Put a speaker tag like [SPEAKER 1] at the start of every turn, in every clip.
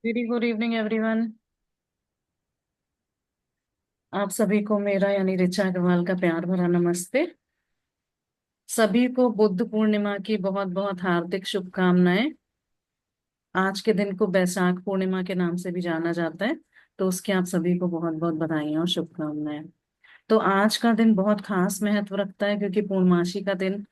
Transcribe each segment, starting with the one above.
[SPEAKER 1] Very good evening everyone. आप सभी को मेरा यानी ऋचा अग्रवाल का प्यार भरा नमस्ते। सभी को बुद्ध पूर्णिमा की बहुत बहुत हार्दिक शुभकामनाएं। आज के दिन को बैसाख पूर्णिमा के नाम से भी जाना जाता है, तो उसकी आप सभी को बहुत बहुत बधाई और शुभकामनाएं। तो आज का दिन बहुत खास महत्व रखता है क्योंकि पूर्णमासी का दिन।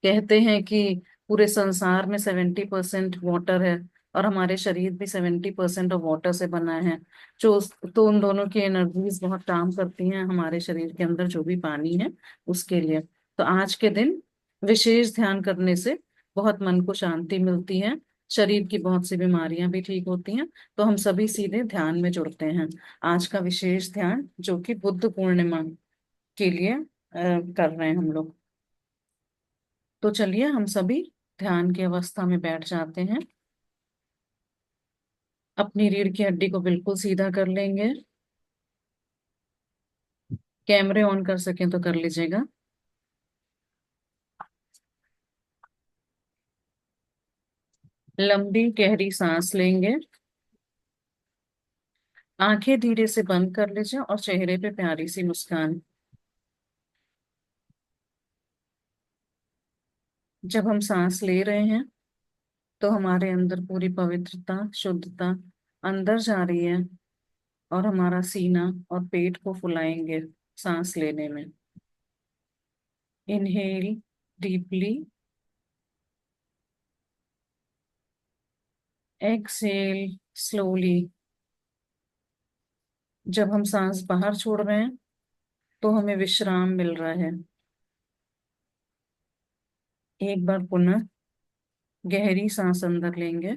[SPEAKER 1] कहते हैं कि पूरे संसार में 70% वाटर है और हमारे शरीर भी 70% ऑफ वाटर से बना है। जो तो उन दोनों की एनर्जीज बहुत काम करती हैं हमारे शरीर के अंदर जो भी पानी है उसके लिए। तो आज के दिन विशेष ध्यान करने से बहुत मन को शांति मिलती है। शरीर की बहुत सी बीमारियां भी ठीक होती हैं। तो हम सभी सीधे ध्यान में जुड़ते हैं। आज का विशेष ध्यान जो कि बुद्ध पूर्णिमा के लिए कर रहे हैं हम लोग। तो चलिए हम सभी ध्यान की अवस्था में बैठ जाते हैं। अपनी रीढ़ की हड्डी को बिल्कुल सीधा कर लेंगे। कैमरे ऑन कर सकें तो कर लीजिएगा। लंबी गहरी सांस लेंगे। आंखें धीरे से बंद कर लीजिए और चेहरे पे प्यारी सी मुस्कान। जब हम सांस ले रहे हैं तो हमारे अंदर पूरी पवित्रता शुद्धता अंदर जा रही है और हमारा सीना और पेट को फुलाएंगे सांस लेने में। Inhale deeply. Exhale slowly. जब हम सांस बाहर छोड़ रहे हैं तो हमें विश्राम मिल रहा है। एक बार पुनः गहरी सांस अंदर लेंगे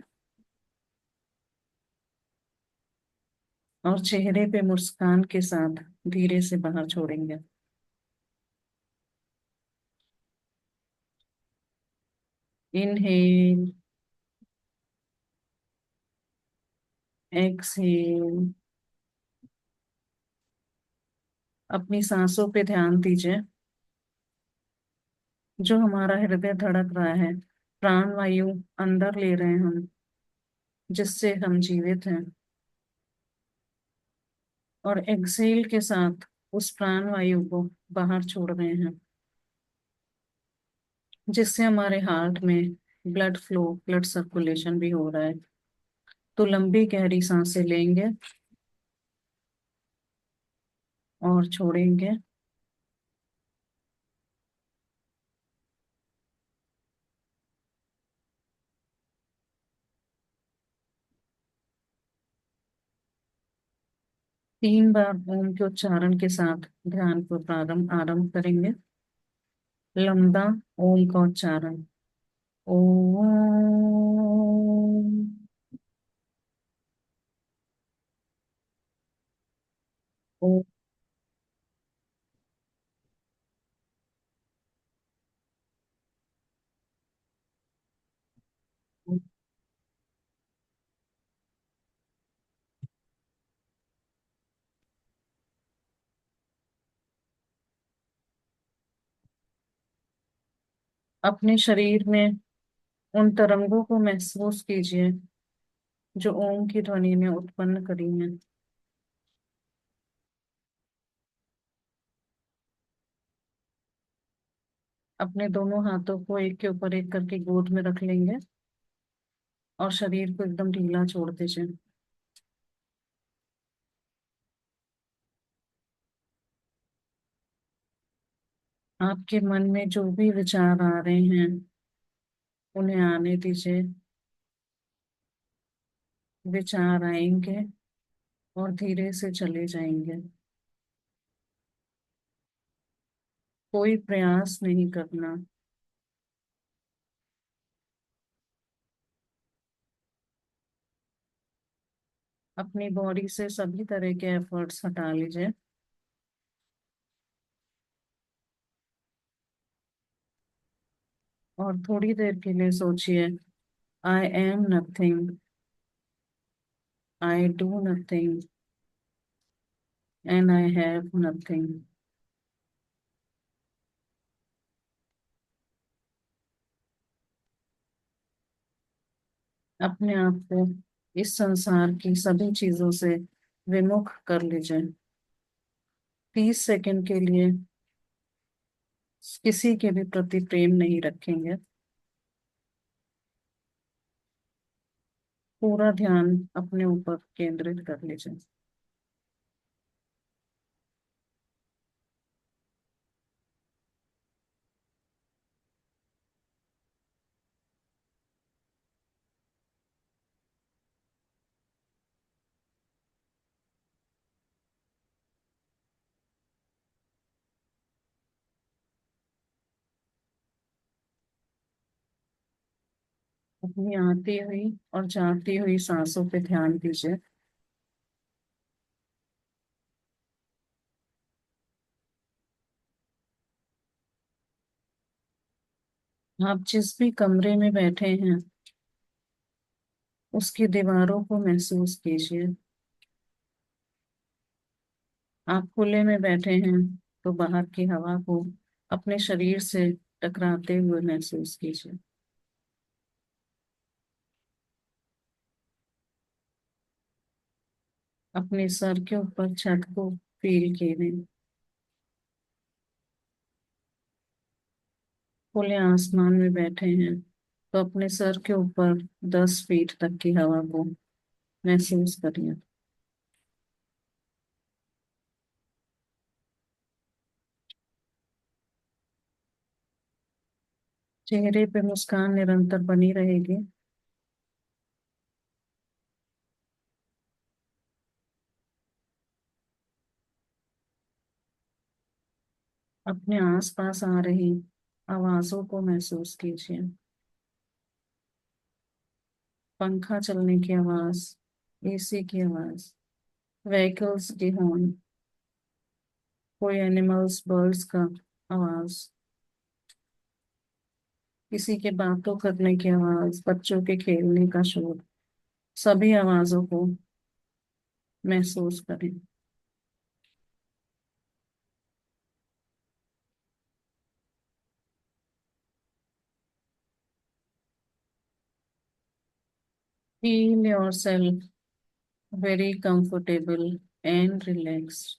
[SPEAKER 1] और चेहरे पे मुस्कान के साथ धीरे से बाहर छोड़ेंगे। Inhale exhale. अपनी सांसों पे ध्यान दीजिए। जो हमारा हृदय धड़क रहा है, प्राण वायु अंदर ले रहे हैं हम, जिससे हम जीवित हैं। और एक्सहेल के साथ उस प्राण वायु को बाहर छोड़ रहे हैं, जिससे हमारे हार्ट में ब्लड फ्लो ब्लड सर्कुलेशन भी हो रहा है। तो लंबी गहरी सांसें लेंगे और छोड़ेंगे। 3 बार ओम के उच्चारण के साथ ध्यान को प्रारंभ आरंभ करेंगे। लंबा ओम का उच्चारण। ओम। ओम। अपने शरीर में उन तरंगों को महसूस कीजिए जो ओम की ध्वनि ने उत्पन्न करी हैं। अपने दोनों हाथों को एक के ऊपर एक करके गोद में रख लेंगे और शरीर को एकदम ढीला छोड़ दीजिए। आपके मन में जो भी विचार आ रहे हैं उन्हें आने दीजिए। विचार आएंगे और धीरे से चले जाएंगे। कोई प्रयास नहीं करना। अपनी बॉडी से सभी तरह के एफर्ट्स हटा लीजिए और थोड़ी देर के लिए सोचिए, I am nothing, I do nothing and I have nothing. अपने आप को इस संसार की सभी चीजों से विमुख कर लीजिए। 30 सेकंड के लिए किसी के भी प्रति प्रेम नहीं रखेंगे। पूरा ध्यान अपने ऊपर केंद्रित कर लीजिए। अपनी आती हुई और जाती हुई सांसों पे ध्यान दीजिए। आप जिस भी कमरे में बैठे हैं उसकी दीवारों को महसूस कीजिए। आप खुले में बैठे हैं तो बाहर की हवा को अपने शरीर से टकराते हुए महसूस कीजिए। अपने सर के ऊपर छत को फील कीजिए। खुले आसमान में बैठे हैं तो अपने सर के ऊपर 10 फीट तक की हवा को महसूस करिए। चेहरे पे मुस्कान निरंतर बनी रहेगी। अपने आसपास आ रही आवाजों को महसूस कीजिए। पंखा चलने की आवाज, एसी की आवाज, व्हीकल्स की हॉर्न, कोई एनिमल्स बर्ड्स का आवाज, किसी के बातों करने की आवाज, बच्चों के खेलने का शोर, सभी आवाजों को महसूस करें। Feel your self very comfortable and relaxed.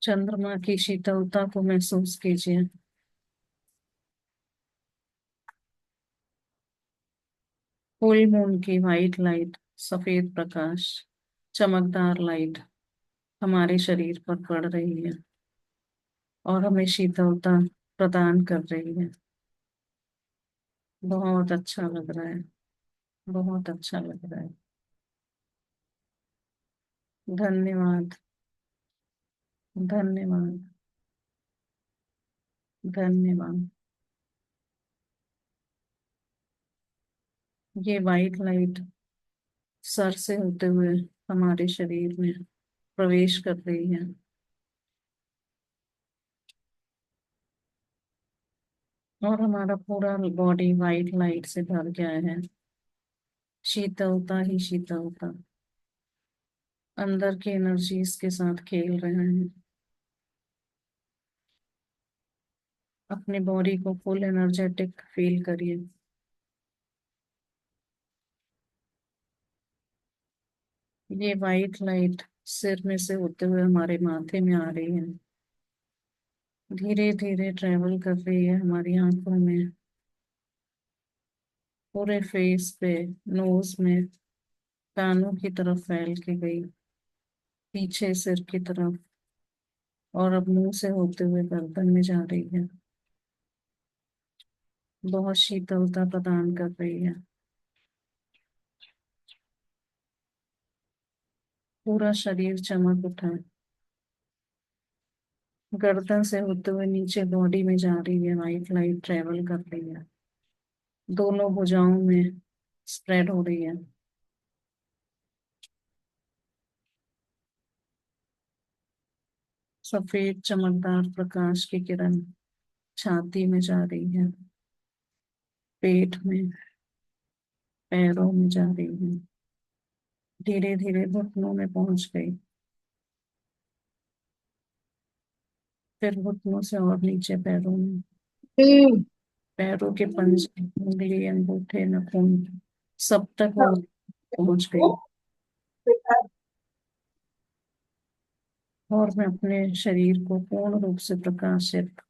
[SPEAKER 1] चंद्रमा की शीतलता को महसूस कीजिए। फुल मून की वाइट लाइट, सफेद प्रकाश, चमकदार लाइट हमारे शरीर पर पड़ रही है और हमें शीतलता प्रदान कर रही है। बहुत अच्छा लग रहा है। बहुत अच्छा लग रहा है। धन्यवाद। धन्यवाद। धन्यवाद। ये वाइट लाइट सर से होते हुए हमारे शरीर में प्रवेश कर रही है और हमारा पूरा बॉडी वाइट लाइट से भर गया है। शीतलता ही शीतलता अंदर की एनर्जीज के साथ खेल रहे हैं। अपने बॉडी को फुल एनर्जेटिक फील करिए। ये वाइट लाइट सिर में से होते हुए हमारे माथे में आ रही है। धीरे धीरे ट्रेवल कर रही है हमारी आंखों में, पूरे फेस पे, नोज में, कानों की तरफ फैल के गई, पीछे सिर की तरफ, और अब मुंह से होते हुए गर्दन में जा रही है। बहुत शीतलता प्रदान कर रही है। पूरा शरीर चमक उठा है। गर्दन से होते हुए नीचे बॉडी में जा रही है, वाइट लाइट ट्रेवल कर रही है, दोनों भुजाओं में स्प्रेड हो रही है। सफेद चमकदार प्रकाश की किरण छाती में जा रही है, पेट में, पैरों में जा रही है, धीरे धीरे घुटनों में पहुंच गई। फिर घुटनों से और नीचे पैरों में, पैरों के पंजे, उंगली, अंगूठे, नाखून, सब तक वो पहुंच गई। और मैं अपने शरीर को पूर्ण रूप से प्रकाशित,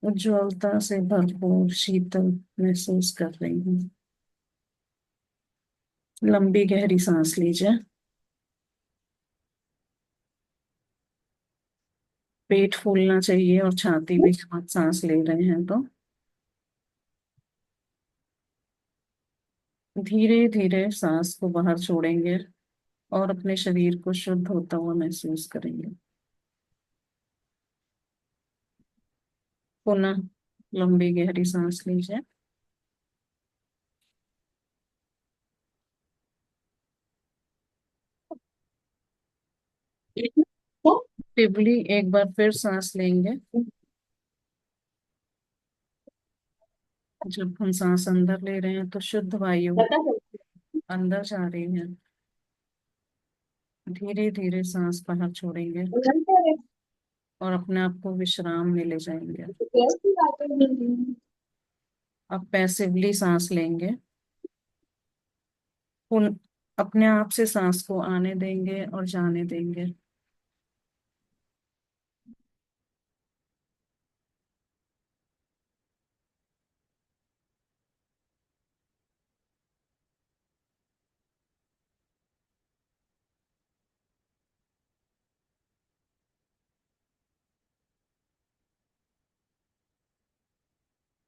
[SPEAKER 1] उज्ज्वलता से भरपूर, शीतल महसूस कर रही हूँ। लंबी गहरी सांस लीजिए। पेट फूलना चाहिए और छाती भी साथ सांस ले रहे हैं तो धीरे धीरे सांस को बाहर छोड़ेंगे और अपने शरीर को शुद्ध होता हुआ महसूस करेंगे। पुनः लंबी गहरी सांस लीजिए। टिबली एक बार फिर सांस लेंगे। जब हम सांस अंदर ले रहे हैं तो शुद्ध वायु अंदर जा रही है। धीरे धीरे सांस बाहर छोड़ेंगे और अपने आप को विश्राम में ले जाएंगे। अब पैसिवली सांस लेंगे। उन अपने आप से सांस को आने देंगे और जाने देंगे।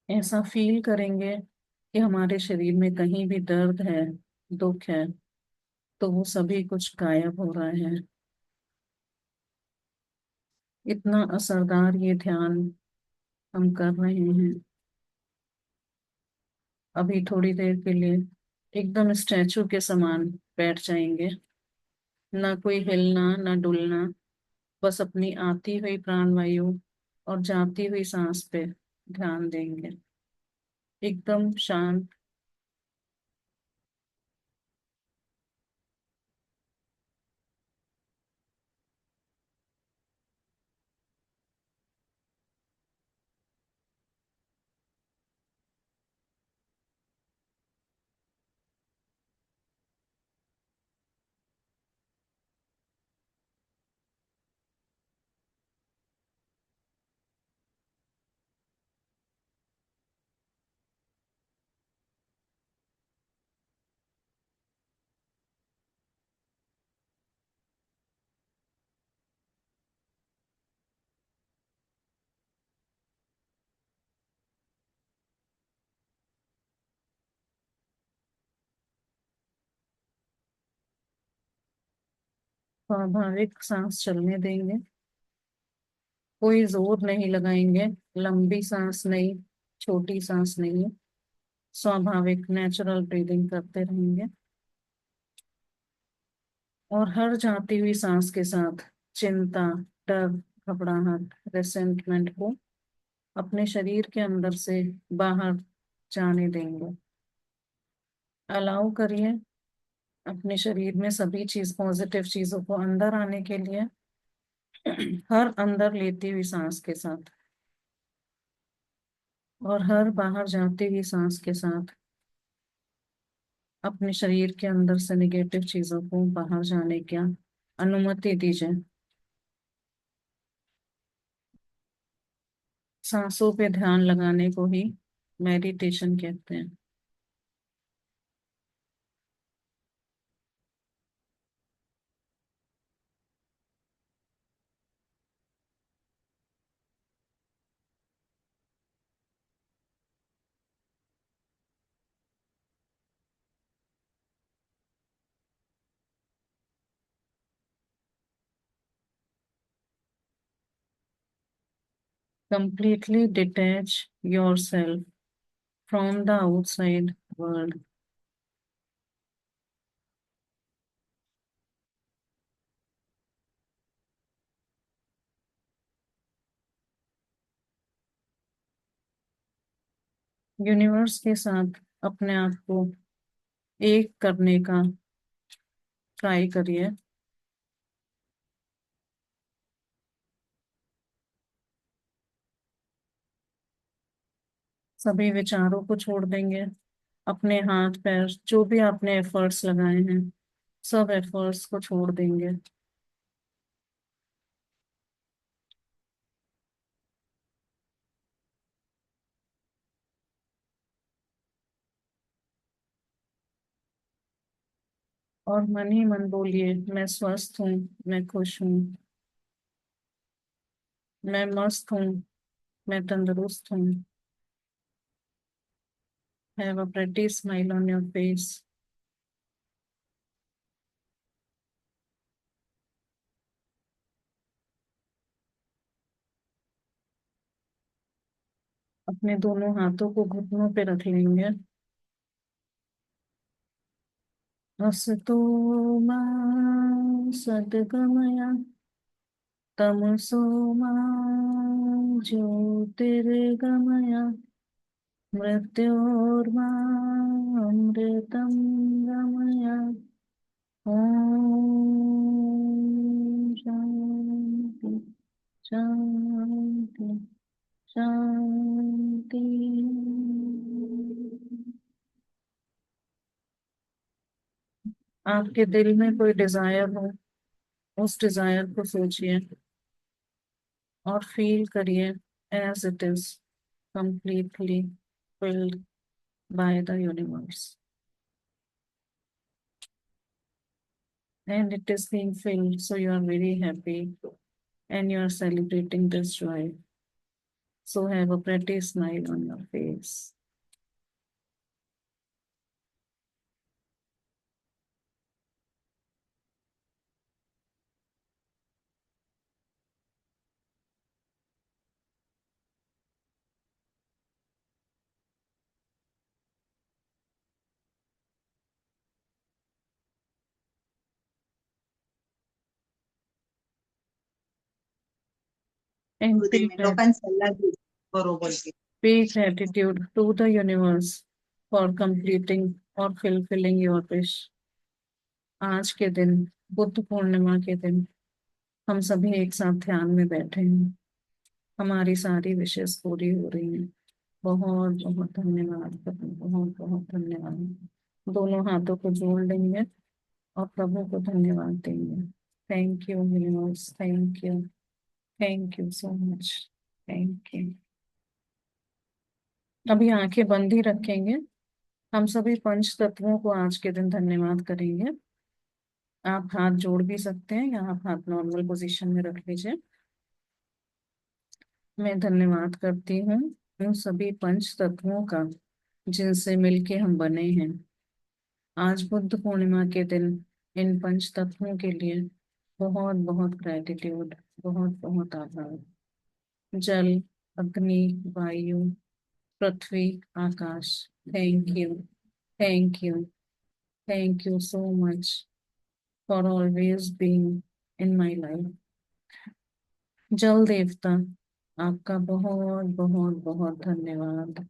[SPEAKER 1] ऐसा फील करेंगे कि हमारे शरीर में कहीं भी दर्द है, दुख है, तो वो सभी कुछ गायब हो रहा है। इतना असरदार ये ध्यान हम कर रहे हैं। अभी थोड़ी देर के लिए एकदम स्टैचू के समान बैठ जाएंगे। ना कोई हिलना, ना डुलना, बस अपनी आती हुई प्राणवायु और जाती हुई सांस पे ध्यान देंगे। एकदम शांत। स्वाभाविक सांस चलने देंगे। कोई जोर नहीं लगाएंगे। लंबी सांस नहीं, छोटी सांस नहीं। स्वाभाविक नेचुरल ब्रीदिंग करते रहेंगे। और हर जाती हुई सांस के साथ चिंता, डर, घबराहट, रिसेंटमेंट को अपने शरीर के अंदर से बाहर जाने देंगे। अलाउ करिए अपने शरीर में सभी चीज, पॉजिटिव चीजों को अंदर आने के लिए। हर अंदर लेती हुई सांस के साथ और हर बाहर जाती हुई सांस के साथ अपने शरीर के अंदर से निगेटिव चीजों को बाहर जाने की अनुमति दीजिए। सांसों पे ध्यान लगाने को ही मेडिटेशन कहते हैं। Completely detach yourself from the outside world. Universe के साथ अपने आप को एक करने का ट्राई करिए। सभी विचारों को छोड़ देंगे। अपने हाथ पैर जो भी आपने एफर्ट्स लगाए हैं, सब एफर्ट्स को छोड़ देंगे। और मन ही मन बोलिए, मैं स्वस्थ हूँ, मैं खुश हूँ, मैं मस्त हूँ, मैं तंदुरुस्त हूँ। Have a pretty smile on your face. अपने दोनों हाथों को घुटनों पे रख लेंगे। असतो मा सद्गमया तमसो मा ज्योतिर्गमय मृत्योर्मा अमृतं गमय। ओम शांति शांति शांति। आपके दिल में कोई डिजायर हो, उस डिजायर को सोचिए और फील करिए as it is completely filled by the universe, and it is being filled, so you are very happy and you are celebrating this joy. So have a pretty smile on your face. And pay gratitude to the universe for completing or fulfilling your wish. आज के दिन, बुद्ध पूर्णिमा के दिन, हम सभी एक साथ ध्यान में बैठे हैं। हमारी सारी विशेष पूरी हो रही हैं। बहुत बहुत धन्यवाद प्रभु, बहुत बहुत धन्यवाद। दोनों हाथों को जोड़ लेंगे और प्रभु को धन्यवाद देंगे। Thank you universe, thank you so much, thank you. अभी आंखें बंद ही रखेंगे। हम सभी पंच तत्वों को आज के दिन धन्यवाद करेंगे। आप हाथ जोड़ भी सकते हैं या आप हाथ नॉर्मल पोजीशन में रख लीजिए। मैं धन्यवाद करती हूँ उन सभी पंच तत्वों का जिनसे मिलके हम बने हैं। आज बुद्ध पूर्णिमा के दिन इन पंच तत्वों के लिए बहुत बहुत ग्रेटिट्यूड, बहुत बहुत आभार। जल, अग्नि, वायु, पृथ्वी, आकाश, thank you, thank you, thank you so much for always being in my life. जल देवता, आपका बहुत बहुत बहुत धन्यवाद।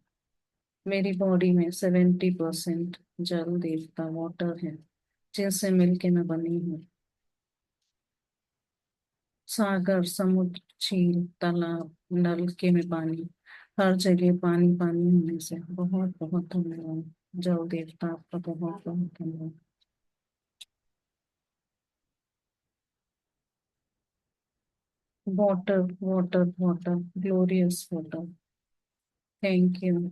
[SPEAKER 1] मेरी बॉडी में 70% जल देवता वाटर है जिनसे मिलके मैं बनी हूँ। सागर, समुद्र, झील, तालाब, नलके में पानी, हर जगह पानी पानी होने से बहुत बहुत धन्यवाद। जल देवता, आपका बहुत बहुत धन्यवाद। Water water water, glorious water, thank you.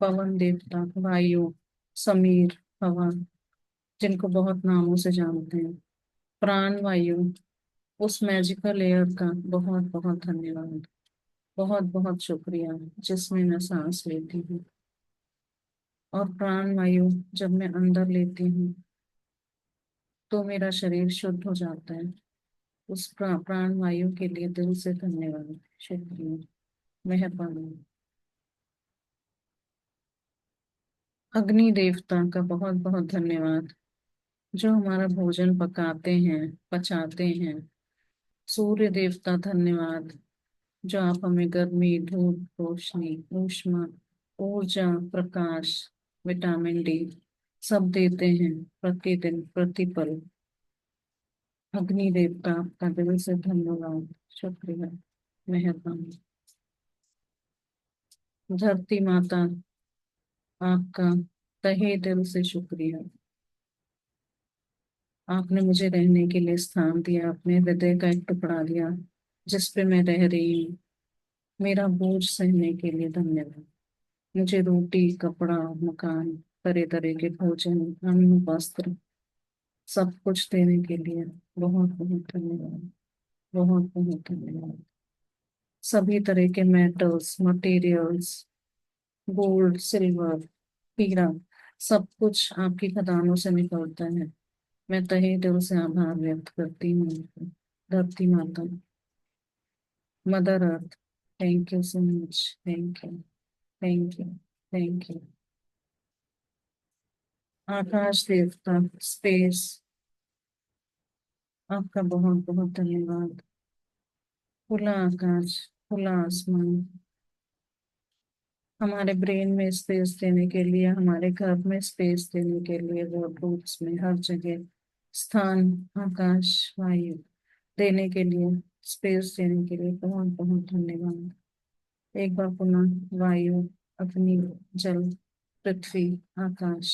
[SPEAKER 1] पवन देवता, वायु, समीर, हवा, जिनको बहुत नामों से जानते हैं, प्राण वायु, उस मैजिकल एयर का बहुत बहुत धन्यवाद। बहुत बहुत शुक्रिया जिसमें मैं सांस लेती हूँ। और प्राण वायु जब मैं अंदर लेती हूँ तो मेरा शरीर शुद्ध हो जाता है। उस प्राण वायु के लिए दिल से धन्यवाद, शुक्रिया, मेहरबानी। अग्नि देवता का बहुत बहुत धन्यवाद जो हमारा भोजन पकाते हैं, पचाते हैं। सूर्य देवता धन्यवाद जो आप हमें गर्मी, धूप, रोशनी, ऊष्मा, ऊर्जा, प्रकाश, विटामिन डी सब देते हैं प्रतिदिन, प्रतिपल। अग्नि देवता, आपका दिल से धन्यवाद, शुक्रिया। मेहरबानी। धरती माता, आपका तहे दिल से शुक्रिया। आपने मुझे रहने के लिए स्थान दिया, अपने हृदय का एक टुकड़ा दिया जिस पे मैं रह रही हूँ। मेरा बोझ सहने के लिए धन्यवाद। मुझे रोटी, कपड़ा, मकान, तरह तरह के भोजन, अन्न, वस्त्र, सब कुछ देने के लिए बहुत बहुत धन्यवाद। बहुत बहुत धन्यवाद। सभी तरह के मेटल्स, मटेरियल्स, गोल्ड, सिल्वर, हीरा, सब कुछ आपकी खदानों से निकलता है। मैं तहे दिल से आभार व्यक्त करती हूँ। धरती माता, mother earth, thank you so much. Thank you, thank you, thank you. आकाश देवता, स्पेस, आपका बहुत बहुत धन्यवाद। खुला आकाश, खुला आसमान, हमारे ब्रेन में स्पेस देने के लिए, हमारे घर में स्पेस देने के लिए, रूट्स में हर जगह स्थान, आकाश, वायु देने के लिए, स्पेस देने के लिए बहुत बहुत धन्यवाद। एक बार पुनः वायु, अग्नि, जल, पृथ्वी, आकाश,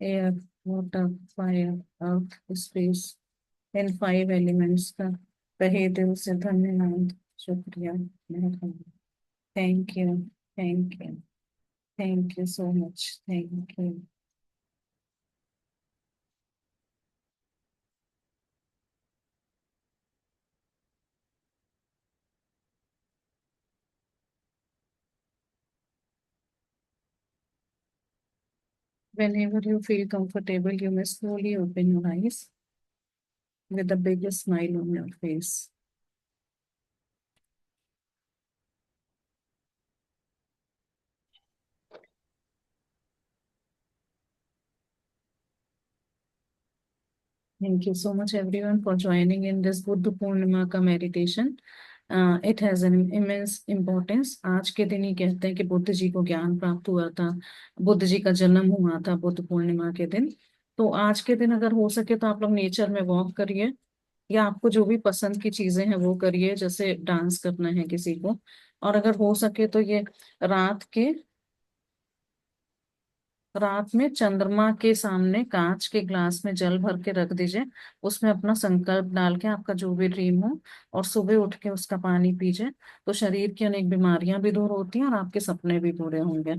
[SPEAKER 1] एयर, वाटर, फायर, अर्थ, स्पेस, इन 5 एलिमेंट्स का तहे दिल से धन्यवाद, शुक्रिया, मेहरबानी। Thank you, thank you, thank you so much, thank you. Whenever you feel comfortable, you may slowly open your eyes with the biggest smile on your face. Thank you so much, everyone, for joining in this Buddha Purnima का meditation. It has an immense importance. आज के दिन ही कहते हैं कि बुद्ध जी को ज्ञान प्राप्त हुआ था, बुद्ध जी का जन्म हुआ था बुद्ध पूर्णिमा के दिन। तो आज के दिन अगर हो सके तो आप लोग नेचर में वॉक करिए, या आपको जो भी पसंद की चीजें हैं वो करिए, जैसे डांस करना है किसी को। और अगर हो सके तो ये रात के रात में चंद्रमा के सामने कांच के ग्लास में जल भर के रख दीजिए, उसमें अपना संकल्प डाल के आपका जो भी ड्रीम हो, और सुबह उठ के उसका पानी पीजिए। तो शरीर की अनेक बीमारियां भी दूर होती हैं और आपके सपने भी पूरे होंगे।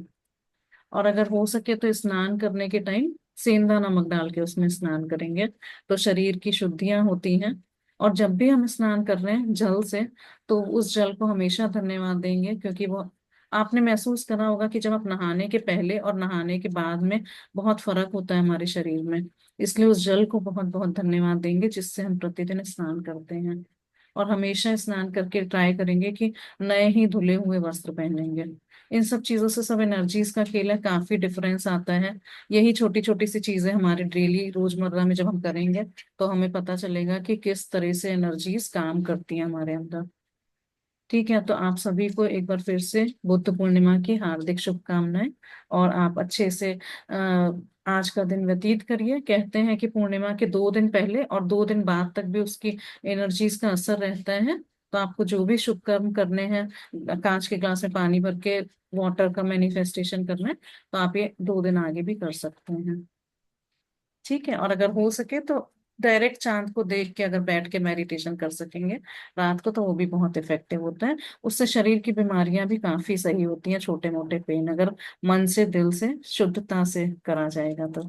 [SPEAKER 1] और अगर हो सके तो स्नान करने के टाइम सेंधा नमक डाल के उसमें स्नान करेंगे, तो शरीर की शुद्धियां होती हैं। और जब भी हम स्नान कर रहे हैं जल से, तो उस जल को हमेशा धन्यवाद देंगे, क्योंकि वो, आपने महसूस करा होगा कि जब आप नहाने के पहले और नहाने के बाद में बहुत फर्क होता है हमारे शरीर में। इसलिए उस जल को बहुत बहुत धन्यवाद देंगे जिससे हम प्रतिदिन स्नान करते हैं। और हमेशा स्नान करके ट्राई करेंगे कि नए ही धुले हुए वस्त्र पहनेंगे। इन सब चीजों से सब एनर्जीज का खेल है, काफी डिफरेंस आता है। यही छोटी छोटी सी चीजें हमारे डेली रोजमर्रा में जब हम करेंगे, तो हमें पता चलेगा कि किस तरह से एनर्जीज काम करती हैं हमारे अंदर। ठीक है, तो आप सभी को एक बार फिर से बुद्ध पूर्णिमा की हार्दिक शुभकामनाएं। और आप अच्छे से आज का दिन व्यतीत करिए। कहते हैं कि पूर्णिमा के 2 दिन पहले और 2 दिन बाद तक भी उसकी एनर्जीज का असर रहता है। तो आपको जो भी शुभ कर्म करने हैं, कांच के ग्लास में पानी भर के वाटर का मैनिफेस्टेशन करना है, तो आप ये 2 दिन आगे भी कर सकते हैं। ठीक है, और अगर हो सके तो डायरेक्ट चांद को देख के अगर बैठ के मेडिटेशन कर सकेंगे रात को, तो वो भी बहुत इफेक्टिव होता है। उससे शरीर की बीमारियां भी काफी सही होती हैं, छोटे मोटे पेन, अगर मन से, दिल से, शुद्धता से करा जाएगा तो।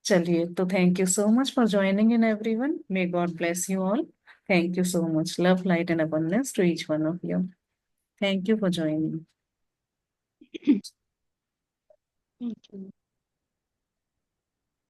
[SPEAKER 1] चलिए, तो thank you so much for joining in everyone. May God bless you all. Thank you so much. Love, light and abundance to each one of you. Thank you for joining.
[SPEAKER 2] Thank you.